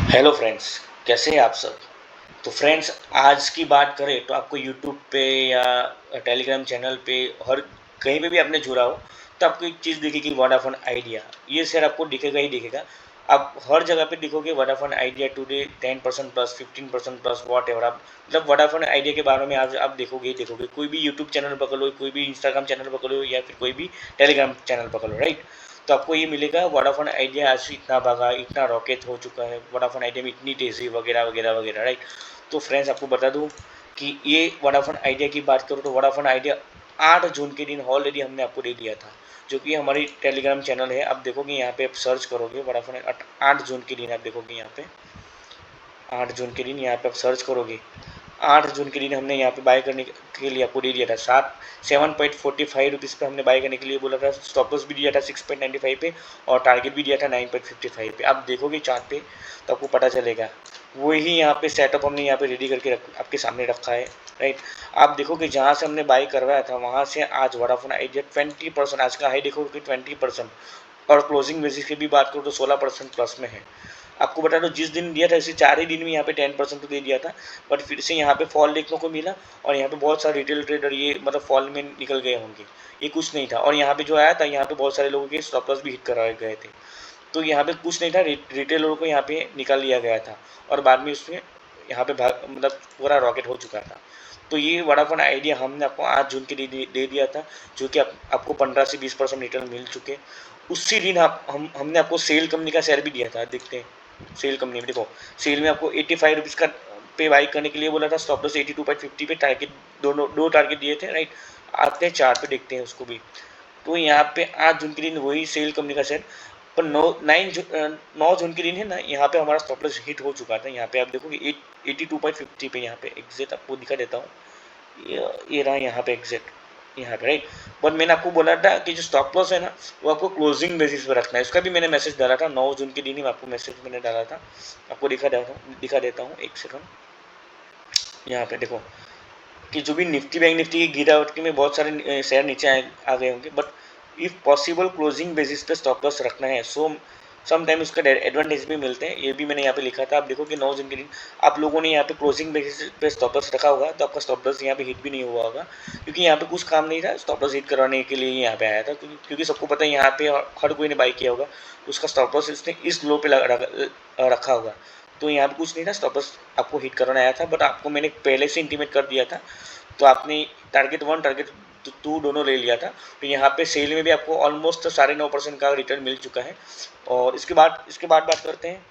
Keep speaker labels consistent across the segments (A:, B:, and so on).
A: Hello friends, कैसे हैं आप सब। तो फ्रेंड्स, आज की बात करें तो आपको यूट्यूब पे या टेलीग्राम चैनल पे हर कहीं पे भी आपने जुड़ा हो तो आपको एक चीज़ दिखेगी, वोडाफोन आइडिया। ये शेयर आपको दिखेगा ही दिखेगा। आप हर जगह पे दिखोगे Vodafone Idea today 10% plus 15% plus whatever. आप मतलब वोडाफोन आइडिया के बारे में आज आप देखोगे ही देखोगे। कोई भी यूट्यूब चैनल पकड़ लो, कोई भी इंस्टाग्राम चैनल पकड़ लो या फिर कोई भी टेलीग्राम चैनल पकड़ लो, राइट। तो आपको ये मिलेगा वोडाफोन आइडिया आज इतना भागा, इतना रॉकेट हो चुका है, वोडाफोन आइडिया में इतनी तेज़ी वगैरह वगैरह वगैरह, राइट। तो फ्रेंड्स, आपको बता दूं कि ये वोडाफोन आइडिया की बात करूँ तो वोडाफोन आइडिया 8 जून के दिन ऑलरेडी हमने आपको दे दिया था, जो कि हमारी टेलीग्राम चैनल है। आप देखोगे यहाँ पे, आप सर्च करोगे वोडाफोन 8 जून के दिन, आप देखोगे यहाँ पे 8 जून के दिन, यहाँ पे आप सर्च करोगे 8 जून के दिन हमने यहाँ पे बाय करने के लिए आपको दे दिया था 7.45 रुपीज़ पे हमने बाय करने के लिए बोला था। स्टॉप लॉस भी दिया था 6.95 पे और टारगेट भी दिया था 9.55 पे। आप देखोगे चार्ट पे तो आपको पता चलेगा। वही यहाँ पे सेटअप हमने यहाँ पे रेडी करके आपके सामने रखा है, राइट। आप देखोगे जहाँ से हमने बाय करवाया था वहाँ से आज वोडाफोन आइडिया 20%, आज का हाई देखोगे 20%, और क्लोजिंग बेसिस की भी बात करूँ तो 16% प्लस में है। आपको बता दो, जिस दिन दिया था इसे 4 ही दिन में यहाँ पे 10% तो दे दिया था, बट फिर से यहाँ पे फॉल देखने को मिला। और यहाँ पे बहुत सारे रिटेल ट्रेडर ये मतलब फॉल में निकल गए होंगे, ये कुछ नहीं था। और यहाँ पे जो आया था, यहाँ पे बहुत सारे लोगों के स्टॉप लॉस भी हिट कराए गए थे। तो यहाँ पे कुछ नहीं था, रिटेलरों को यहाँ पे निकाल लिया गया था और बाद में उसमें यहाँ पे मतलब पूरा रॉकेट हो चुका था। तो ये वोडाफोन आइडिया हमने आपको 8 जून के दे दिया था, जो कि आपको 15 से 20% रिटर्न मिल चुके। उसी दिन हमने आपको सेल कंपनी का शेयर भी दिया था। देखते हैं सेल कंपनी में, देखो सेल में आपको 85 रुपीज़ का पे बाई करने के लिए बोला था, स्टॉप लॉस 82.50 पे, टारगेट दोनों दो टारगेट दिए थे, राइट। आते हैं चार्ट पे, देखते हैं उसको भी। तो यहाँ पे 8 जून के दिन वही सेल कंपनी का शेयर, पर 9 जून के दिन है ना, यहाँ पे हमारा स्टॉप लॉस हिट हो चुका था। यहाँ पे आप देखोगे 82.50 पे, यहाँ पे एग्जैक्ट आपको दिखा देता हूँ। ये रहा यहाँ पे एग्जैक्ट, यहाँ पे, राइट। बट मैंने आपको बोला था कि जो स्टॉप लॉस है ना, वो आपको क्लोजिंग बेसिस पे रखना है। इसका भी मैंने मैसेज डाला था 9 जून के दिन ही, आपको मैसेज मैंने डाला था। आपको दिखा देता हूँ एक सेकंड। यहाँ पे देखो कि जो भी निफ्टी बैंक निफ्टी की गिरावट में बहुत सारे शेयर नीचे आ गए होंगे, but if possible closing basis पे स्टॉप लॉस रखना है। सो सम टाइम उसका एडवांटेज भी मिलते हैं, ये भी मैंने यहाँ पे लिखा था। आप देखो कि 9 जून के दिन आप लोगों ने यहाँ पे क्लोजिंग बेसिस पे स्टॉप लॉस रखा होगा, तो आपका स्टॉप लॉस यहाँ पे हिट भी नहीं हुआ होगा, क्योंकि यहाँ पे कुछ काम नहीं था। स्टॉप लॉस हिट करवाने के लिए यहाँ पे आया था, क्योंकि सबको पता है यहाँ पे हर कोई ने बाई किया होगा, तो उसका स्टॉप लॉस इसने इस लो पे रखा होगा। तो यहाँ पे कुछ नहीं था, स्टॉप लॉस आपको हिट करवाना आया था, बट आपको मैंने पहले से इंटीमेट कर दिया था। तो आपने टारगेट 1 टारगेट 2 दोनों ले लिया था। तो यहाँ पे सेल में भी आपको ऑलमोस्ट 9.5% का रिटर्न मिल चुका है। और इसके बाद बात करते हैं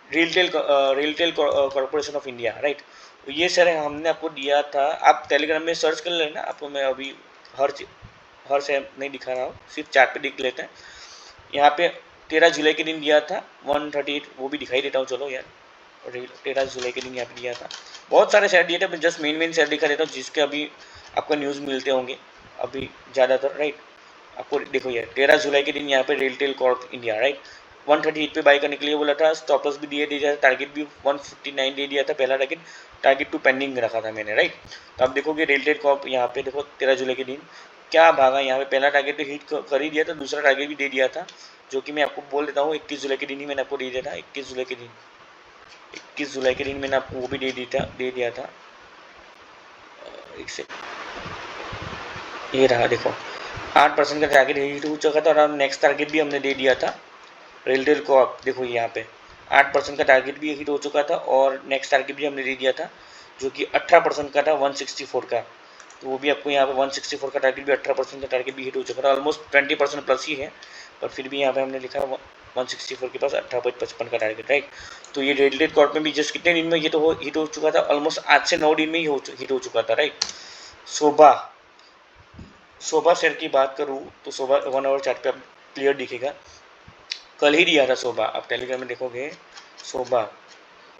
A: retail corporation of India, right. तो ये सर हमने आपको दिया था, आप टेलीग्राम में सर्च कर लेना। आपको मैं अभी हर हर से नहीं दिखा रहा हूँ, सिर्फ चार्ट पे देख लेते हैं। यहाँ पे 13 जुलाई के दिन दिया था 138, वो भी दिखाई देता हूँ, चलो यार। 13 जुलाई के दिन यहाँ पे दिया था, बहुत सारे शेयर दिए थे, जस्ट मेन शेयर दिखा देता हूँ जिसके अभी आपको न्यूज़ मिलते होंगे अभी ज़्यादातर, राइट। आपको देखो यार 13 जुलाई के दिन यहाँ पे रिटेल कॉर्प इंडिया, राइट, 138 पे बाई करने के लिए बोला था। स्टॉप लॉस भी दिया था, टारगेट भी 159 दे दिया था, पहला टारगेट 2 पेंडिंग रखा था मैंने, राइट। तो आप देखोगे रिटेल कॉर्प यहाँ पे देखो 13 जुलाई के दिन क्या भागा। यहाँ पे पहला टारगेट तो हिट कर ही दिया था, दूसरा टारगेट भी दे दिया था, जो कि मैं आपको बोल देता हूँ। 21 जुलाई के दिन ही मैंने आपको दे दिया था। 21 जुलाई के दिन मैंने आपको वो भी दे दिया था। एक से ये रहा, देखो 8% का टारगेट हिट हो चुका था, और नेक्स्ट टारगेट भी हमने दे दिया था रेलटेल को। आप देखो यहाँ पे 8% का टारगेट भी हिट हो चुका था, और नेक्स्ट टारगेट भी हमने दे दिया था, जो कि 18% का था, 164 का। तो वो भी आपको यहाँ पे 164 का टारगेट भी, 18% का टारगेट भी हिट हो चुका था, ऑलमोस्ट 20% प्लस ही है। पर फिर भी यहाँ पे हमने लिखा 164 के पास 18.55 का टारगेट, राइट। तो ये रेलटेल कॉर्प में भी जस्ट कितने दिन में ये तो हिट हो चुका था, ऑलमोस्ट 8 से 9 दिन में ही हिट हो चुका था, राइट। शोभा शोभा शेयर की बात करूँ तो शोभा 1 आवर चार्ट पे आप क्लियर दिखेगा। कल ही दिया था शोभा, आप टेलीग्राम में देखोगे शोभा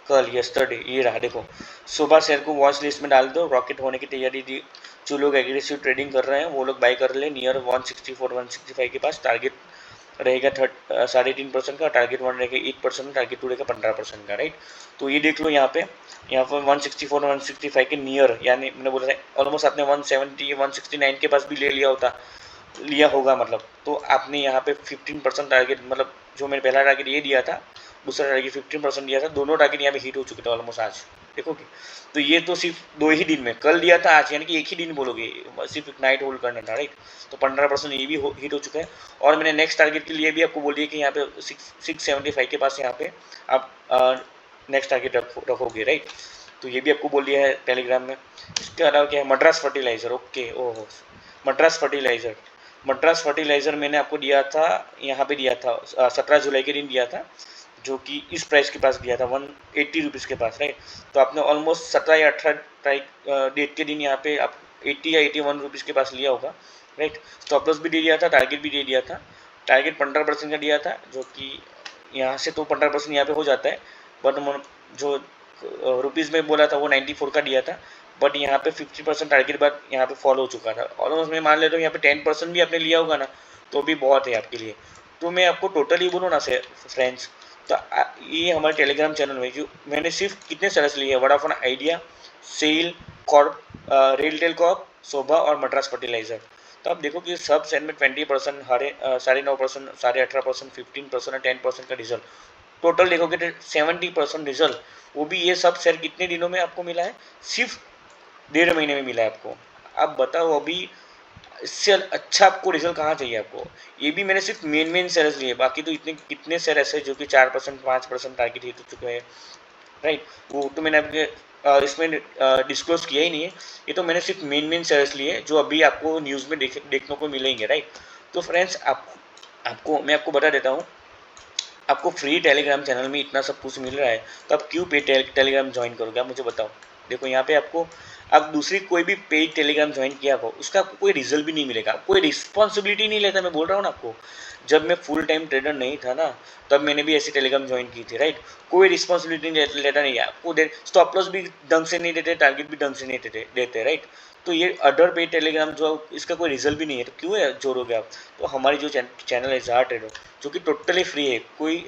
A: कल यस्टरडे, ये रहा देखो। शोभा शेयर को वॉच लिस्ट में डाल दो, रॉकेट होने की तैयारी दी। जो लोग एग्रेसिव ट्रेडिंग कर रहे हैं वो लोग बाई कर ले, नियर 164 165 के पास। टारगेट रहेगा 3.5% का, टारगेट 1 रहेगा 8%, टारगेट 2 रहेगा 15% का, राइट। तो ये देख लो यहाँ पर 164 165 के नियर, यानी मैंने बोला था ऑलमोस्ट आपने 170 169 के पास भी ले लिया होगा मतलब। तो आपने यहाँ पे 15% टारगेट, मतलब जो मैंने पहला टारगेट ये दिया था दूसरा टारगेट 15% दिया था, दोनों टारगेट यहाँ पे हिट हो चुके थे ऑलमोस्ट आज, देखोगे। तो ये तो सिर्फ 2 ही दिन में, कल दिया था आज, यानी कि एक ही दिन बोलोगे, सिर्फ नाइट होल्ड करना था, राइट। तो 15% ये भी हिट हो चुका है। और मैंने नेक्स्ट टारगेट के लिए भी आपको बोल दिया कि यहाँ पे 675 के पास यहाँ पे आप नेक्स्ट टारगेट रखोगे, राइट। तो ये भी आपको बोल दिया है टेलीग्राम में। इसके अलावा क्या है, मद्रास फर्टिलाइज़र, ओके, ओहो, मद्रास फर्टिलाइज़र मैंने आपको दिया था, यहाँ पे दिया था 17 जुलाई के दिन दिया था, जो कि इस प्राइस के पास दिया था 180 रुपीज़ के पास, राइट। तो आपने ऑलमोस्ट 17 या 18 डेट के दिन यहाँ पे आप 80 या 81 रुपीज़ के पास लिया होगा, राइट। स्टॉप लॉस भी दे दिया था, टारगेट भी दे दिया था। टारगेट 15% का दिया था, जो कि यहाँ से तो 15% यहाँ पे हो जाता है, बट जो रुपीज़ में बोला था वो 94 का दिया था, बट यहाँ पे 50% टारगेट बाद यहाँ पे फॉलो हो चुका था। ऑलमोस्ट मैं मान लेता हूँ यहाँ पे 10% भी आपने लिया होगा ना, तो भी बहुत है आपके लिए। तो मैं आपको टोटली बोलूँ ना से फ्रेंड्स, तो ये हमारे टेलीग्राम चैनल में जो मैंने सिर्फ कितने सर्च लिए है, Vodafone Idea, SAIL, corp, RailTel corp, Sobha और मद्रास फर्टिलाइज़र। तो आप देखो कि सब सेल में 20%, 9.5%, 18%, 15% और 10% का रिजल्ट, टोटल देखोगे तो 70% रिजल्ट, वो भी ये सब शेयर कितने दिनों में आपको मिला है, सिर्फ 1.5 महीने में मिला है आपको। आप बताओ अभी इससे अच्छा आपको रिजल्ट कहाँ चाहिए आपको। ये भी मैंने सिर्फ मेन शेयर्स लिए, बाकी तो इतने कितने शेयर ऐसे जो कि 4%, 5% टारगेट हिट हो चुके हैं, राइट। वो तो मैंने आपके इसमें डिस्क्लोज किया ही नहीं है। ये तो मैंने सिर्फ मेन शेयर्स लिए जो अभी आपको न्यूज़ में देखने को मिलेंगे, राइट। तो फ्रेंड्स आपको मैं आपको बता देता हूँ, आपको फ्री टेलीग्राम चैनल में इतना सब कुछ मिल रहा है, तो आप क्यों पे टेलीग्राम ज्वाइन करोगे, आप मुझे बताओ। देखो यहाँ पे आपको, आप दूसरी कोई भी पेड टेलीग्राम ज्वाइन किया हो, उसका आपको कोई रिजल्ट भी नहीं मिलेगा, कोई रिस्पॉन्सिबिलिटी नहीं लेता। मैं बोल रहा हूँ ना आपको, जब मैं फुल टाइम ट्रेडर नहीं था ना, तब मैंने भी ऐसी टेलीग्राम ज्वाइन की थी, राइट। कोई रिस्पॉन्सिबिलिटी लेता नहीं है आपको, स्टॉप लॉस भी ढंग से नहीं देते, टारगेट भी ढंग से नहीं देते, राइट। तो ये अदर पेड टेलीग्राम जो, इसका कोई रिजल्ट भी नहीं है, तो क्यों है जोड़ोगे आप। तो हमारी जो चैनल है ज़ार ट्रेडर, जो कि टोटली फ्री है,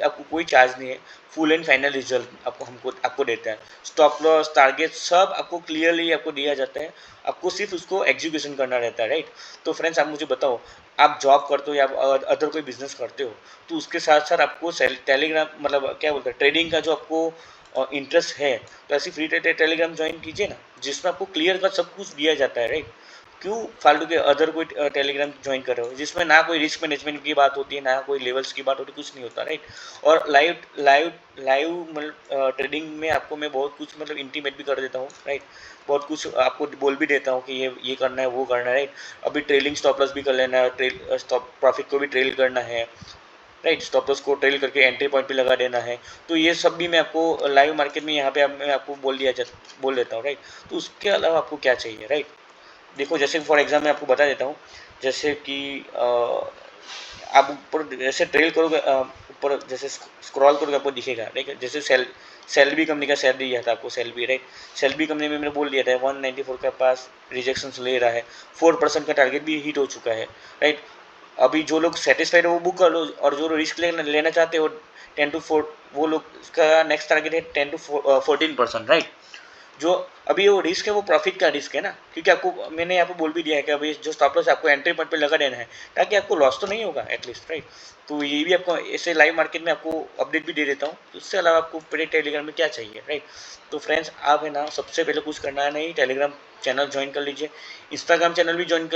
A: आपको कोई चार्ज नहीं है, फुल एंड फाइनल रिजल्ट आपको देता है। स्टॉप लॉस, टारगेट सब आपको क्लियरली आपको दिया जाता है, आपको सिर्फ उसको एग्जीक्यूशन करना रहता है, राइट। तो फ्रेंड्स आप मुझे बताओ, आप जॉब करते हो या अदर कोई बिजनेस करते हो, तो उसके साथ साथ आपको टेलीग्राम मतलब क्या बोलते हैं, ट्रेडिंग का जो आपको इंटरेस्ट है, तो ऐसी फ्री टेलीग्राम ज्वाइन कीजिए ना, जिसमें आपको क्लियर का सब कुछ दिया जाता है, राइट। क्यों फालतू के अदर कोई टेलीग्राम ज्वाइन कर रहे हो, जिसमें ना कोई रिस्क मैनेजमेंट की बात होती है, ना कोई लेवल्स की बात होती है, कुछ नहीं होता, राइट। और लाइव लाइव लाइव मतलब ट्रेडिंग में आपको मैं बहुत कुछ मतलब इंटीमेट भी कर देता हूँ, राइट। बहुत कुछ आपको बोल भी देता हूँ कि ये करना है, वो करना है, राइट। अभी ट्रेलिंग स्टॉप लॉस भी कर लेना है, स्टॉप प्रॉफिट को भी ट्रेल करना है, राइट। स्टॉप लॉस को ट्रेल करके एंट्री पॉइंट पे लगा देना है। तो ये सब भी मैं आपको लाइव मार्केट में यहाँ पे मैं आपको बोल देता हूँ, राइट। तो उसके अलावा आपको क्या चाहिए, राइट। देखो जैसे फॉर एग्जाम्पल मैं आपको बता देता हूँ, जैसे कि आप ऊपर जैसे ट्रेल करोगे, ऊपर जैसे स्क्रॉल करोगे आपको दिखेगा, ठीक है। जैसे सेल्बी कंपनी का शेयर दिया था आपको, सेल्बी, राइट। सेल्बी कंपनी में मैंने बोल दिया था 194 के पास रिजेक्शंस ले रहा है, 4% का टारगेट भी हिट हो चुका है, राइट। अभी जो लोग सेटिस्फाइड है वो बुक कर लो, और जो रिस्क लेना चाहते हो 10 to 4, वो लोग का नेक्स्ट टारगेट है 10 to 14%, राइट। जो अभी वो रिस्क है वो प्रॉफिट का रिस्क है ना, क्योंकि आपको मैंने यहाँ पे बोल भी दिया है कि अभी जो स्टॉप लॉस आपको एंट्री पॉइंट पे लगा देना है, ताकि आपको लॉस तो नहीं होगा एटलीस्ट, राइट। तो ये भी आपको ऐसे लाइव मार्केट में आपको अपडेट भी दे देता हूँ। तो इससे अलावा आपको पूरे टेलीग्राम में क्या चाहिए, राइट। तो फ्रेंड्स आप है ना, सबसे पहले कुछ करना है नहीं, टेलीग्राम चैनल ज्वाइन कर लीजिए, इंस्टाग्राम चैनल भी ज्वाइन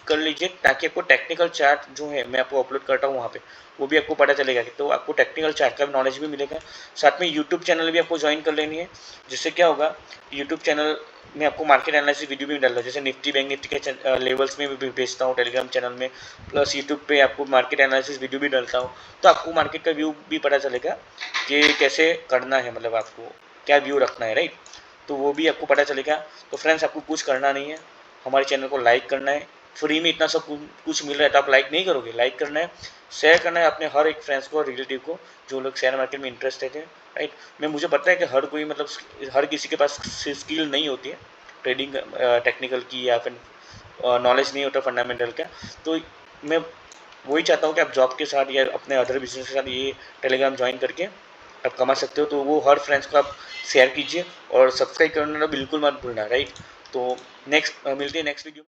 A: कर लीजिए, ताकि आपको टेक्निकल चार्ट जो है मैं आपको अपलोड करता हूँ वहाँ पे, वो भी आपको पता चलेगा, तो आपको टेक्निकल चार्ट का नॉलेज भी मिलेगा। साथ में यूट्यूब चैनल भी आपको ज्वाइन कर लेनी है, जिससे क्या होगा, यूट्यूब चैनल में आपको मार्केट एनालिसिस वीडियो भी डाल रहा है, जैसे निफ्टी बैंक निफ्टी के लेवल्स में भी भेजता हूँ टेलीग्राम चैनल में, प्लस यूट्यूब पे आपको मार्केट एनालिसिस वीडियो भी डालता हूँ। तो आपको मार्केट का व्यू भी पता चलेगा कि कैसे करना है, मतलब आपको क्या व्यू रखना है, राइट। तो वो भी आपको पता चलेगा। तो फ्रेंड्स आपको कुछ करना नहीं है, हमारे चैनल को लाइक करना है, फ्री में इतना सब कुछ मिल रहा है, तो आप लाइक नहीं करोगे, लाइक करना है, शेयर करना है अपने हर एक फ्रेंड्स को, रिलेटिव को, जो लोग शेयर मार्केट में इंटरेस्टेड है, राइट। मैं मुझे पता है कि हर कोई मतलब हर किसी के पास स्किल नहीं होती है ट्रेडिंग टेक्निकल की, या फिर नॉलेज नहीं होता फंडामेंटल का। तो मैं वही चाहता हूँ कि आप जॉब के साथ या अपने अदर बिजनेस के साथ ये टेलीग्राम ज्वाइन करके आप कमा सकते हो। तो वो हर फ्रेंड्स को आप शेयर कीजिए, और सब्सक्राइब करना बिल्कुल मत भूलना, राइट। तो नेक्स्ट मिलते हैं नेक्स्ट वीडियो।